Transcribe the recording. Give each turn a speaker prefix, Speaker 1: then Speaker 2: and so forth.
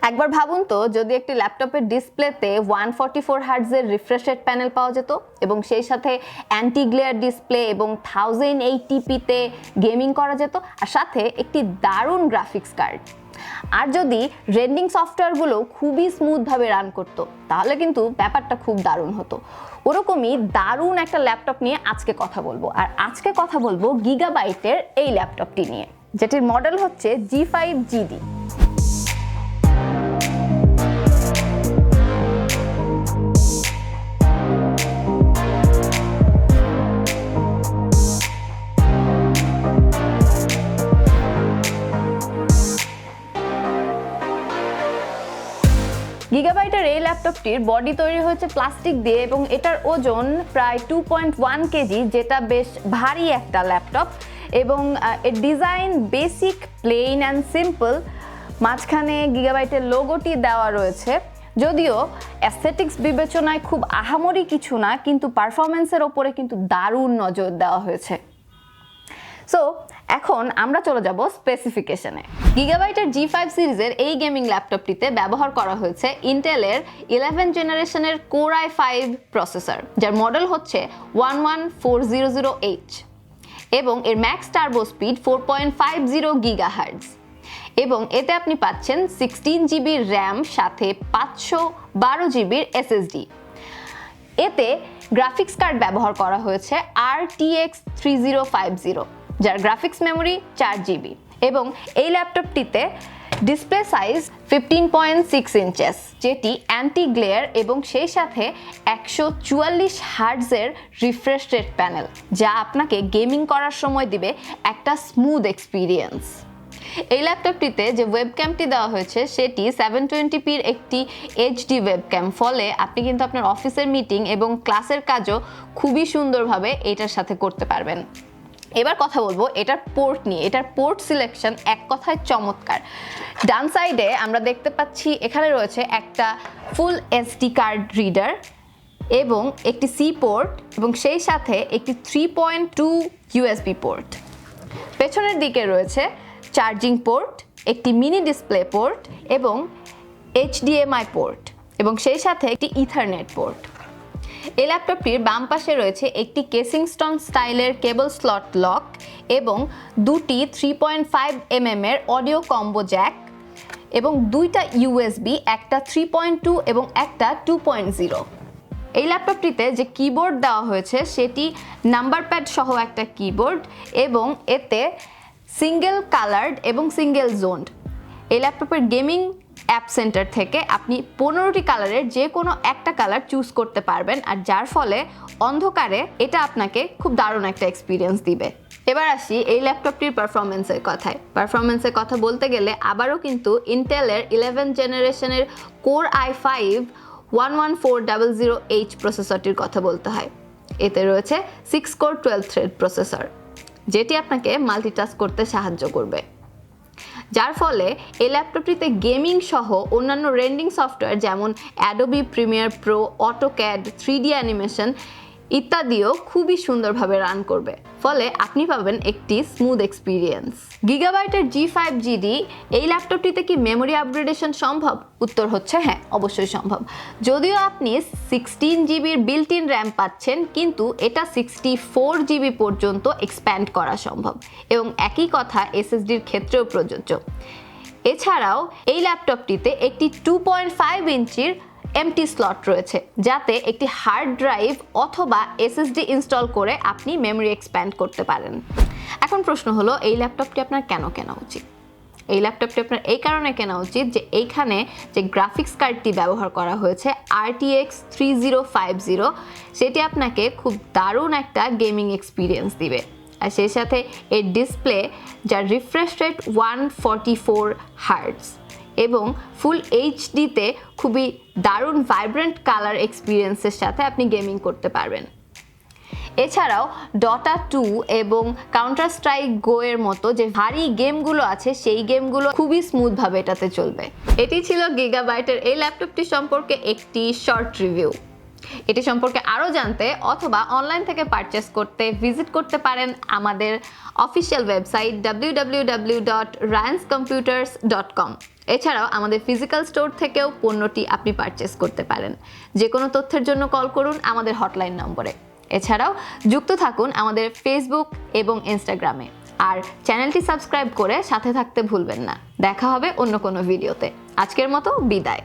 Speaker 1: একবার ভাবুন তো যদি একটি ল্যাপটপের ডিসপ্লেতে 144 হার্টজের রিফ্রেশ রেট প্যানেল পাওয়া যেত এবং সেই সাথে অ্যান্টি গ্লেয়ার ডিসপ্লে এবং 1080p-তে গেমিং করা যেত আর সাথে একটি দারুণ গ্রাফিক্স কার্ড। আর যদি রেন্ডিং সফটওয়্যারগুলো খুবই স্মুথভাবে রান করতো তাহলে কিন্তু ব্যাপারটা খুব দারুণ হতো। ওরকমই দারুণ একটা ল্যাপটপ নিয়ে আজকে কথা বলবো, আর আজকে কথা বলবো গিগাবাইটের এই ল্যাপটপটি নিয়ে, যেটির মডেল হচ্ছে G5 GD। গিগাবাইটের এই ল্যাপটপটির বডি তৈরি হয়েছে প্লাস্টিক দিয়ে এবং এটার ওজন প্রায় 2.1 কেজি, যেটা বেশ ভারী একটা ল্যাপটপ। এবং এর design basic, plain and simple. মাঝখানে গিগাবাইটের লোগোটি দেওয়া রয়েছে, যদিও অ্যাস্থেটিক্স বিবেচনায় খুব আহামরি কিছু না, কিন্তু পারফরমেন্সের ওপরে কিন্তু দারুণ নজর দেওয়া হয়েছে। সো এখন আমরা চলে যাব স্পেসিফিকেশনে। গিগাবাইটের G5 সিরিজের এই গেমিং ল্যাপটপটিতে ব্যবহার করা হয়েছে ইন্টেলের 11 জেনারেশনের কোর i5 প্রসেসর, যার মডেল হচ্ছে 11400H এবং এর ম্যাক্স টার্বো স্পিড 4.50 GHz এবং এতে আপনি পাচ্ছেন 16 GB র্যাম সাথে 512 GB SSD। এতে গ্রাফিক্স কার্ড ব্যবহার করা হয়েছে RTX 3050, যার গ্রাফিক্স মেমোরি 4 GB এবং এই ল্যাপটপটিতে ডিসপ্লে সাইজ 15.6 ইঞ্চেস, যেটি অ্যান্টি গ্লেয়ার এবং সেই সাথে 144 হার্টজের রিফ্রেশ রেট প্যানেল, যা আপনাকে গেমিং করার সময় দিবে একটা স্মুথ এক্সপিরিয়েন্স। এই ল্যাপটপটিতে যে ওয়েবক্যামটি দেওয়া হয়েছে সেটি 720pর একটি HD ওয়েবক্যাম, ফলে আপনি কিন্তু আপনার অফিসের মিটিং এবং ক্লাসের কাজও খুবই সুন্দরভাবে এটার সাথে করতে পারবেন। এবার কথা বলবো এটার পোর্ট নিয়ে। এটার পোর্ট সিলেকশন এক কথায় চমৎকার। ডান সাইডে আমরা দেখতে পাচ্ছি এখানে রয়েছে একটা ফুল SD কার্ড রিডার এবং একটি C পোর্ট এবং সেই সাথে একটি 3.2 USB পোর্ট। পেছনের দিকে রয়েছে চার্জিং পোর্ট, একটি মিনি ডিসপ্লে পোর্ট এবং HDMI পোর্ট এবং সেই সাথে একটি ইথারনেট পোর্ট। এই ল্যাপটপটির বাম পাশে রয়েছে একটি কেসিংস্টন স্টাইলের কেবল স্লট লক এবং দুটি 3.5mm এর অডিও কম্বো জ্যাক এবং দুইটা USB, একটা 3.2 এবং একটা 2.0। এই ল্যাপটপটিতে যে কিবোর্ড দেওয়া হয়েছে সেটি নাম্বার প্যাড সহ একটা কিবোর্ড এবং এতে সিঙ্গেল কালার্ড এবং সিঙ্গেল জোনড। এই ল্যাপটপের গেমিং অ্যাপ সেন্টার থেকে আপনি 15টি কালারের যে কোনো একটা কালার চুজ করতে পারবেন, আর যার ফলে অন্ধকারে এটা আপনাকে খুব দারুণ একটা এক্সপিরিয়েন্স দিবে। এবার আসি এই ল্যাপটপটির পারফরমেন্সের কথায়। পারফরমেন্সের কথা বলতে গেলে আবারও কিন্তু ইন্টেলের 11 জেনারেশনের কোর i5 11400H প্রসেসরটির কথা বলতে হয়। এতে রয়েছে 6 কোর 12 থ্রেড প্রসেসর, যেটি আপনাকে মাল্টিটাস্ক করতে সাহায্য করবে, যার ফলে এই ল্যাপটপটিতে গেমিং সহ অন্যান্য রেন্ডিং সফটওয়্যার যেমন Adobe Premiere Pro, AutoCAD, 3D animation ইত্যাদিও খুবই সুন্দরভাবে রান করবে, ফলে আপনি পাবেন একটি স্মুথ এক্সপিরিয়েন্স। গিগাবাইটের G5 GD এই ল্যাপটপটিতে কি মেমোরি আপগ্রেডেশন সম্ভব? উত্তর হচ্ছে হ্যাঁ, অবশ্যই সম্ভব। যদিও আপনি 16 জিবির বিল্ট ইন র্যাম পাচ্ছেন, কিন্তু এটা 64 GB পর্যন্ত এক্সপ্যান্ড করা সম্ভব এবং একই কথা SSDর ক্ষেত্রেও প্রযোজ্য। এছাড়াও এই ল্যাপটপটিতে একটি 2.5 ইঞ্চির এমটি স্লট রয়েছে, যাতে একটি হার্ড ড্রাইভ অথবা SSD ইনস্টল করে আপনি মেমরি এক্সপ্যান্ড করতে পারেন। এখন প্রশ্ন হলো এই ল্যাপটপটি আপনার কেন কেনা উচিত? এই ল্যাপটপটি আপনার এই কারণে কেনা উচিত যে এইখানে যে গ্রাফিক্স কার্ডটি ব্যবহার করা হয়েছে RTX 3050, সেটি আপনাকে খুব দারুণ একটা গেমিং এক্সপিরিয়েন্স দিবে, আর সেই সাথে এর ডিসপ্লে যার রিফ্রেশ রেট 144 হার্টজ এবং ফুল এইচডিতে খুবই দারুণ ভাইব্রেন্ট কালার এক্সপিরিয়েন্সের সাথে আপনি গেমিং করতে পারবেন। এছাড়াও ডটা 2 এবং কাউন্টার স্ট্রাইক গো এর মতো যে ভারী গেমগুলো আছে সেই গেমগুলো খুবই স্মুথভাবে এটাতে চলবে। এটি ছিল গিগাবাইটের এই ল্যাপটপটি সম্পর্কে একটি শর্ট রিভিউ। এটি সম্পর্কে আরও জানতে অথবা অনলাইন থেকে পারচেস করতে ভিজিট করতে পারেন আমাদের অফিসিয়াল ওয়েবসাইট www.ryanscomputers.com এছাড়াও আমাদের ফিজিক্যাল স্টোর থেকেও পণ্যটি আপনি পারচেস করতে পারেন। যে কোনো তথ্যের জন্য কল করুন আমাদের হটলাইন নম্বরে। এছাড়াও যুক্ত থাকুন আমাদের ফেসবুক এবং ইনস্টাগ্রামে। আর চ্যানেলটি সাবস্ক্রাইব করে সাথে থাকতে ভুলবেন না। দেখা হবে অন্য কোনো ভিডিওতে। আজকের মতো বিদায়।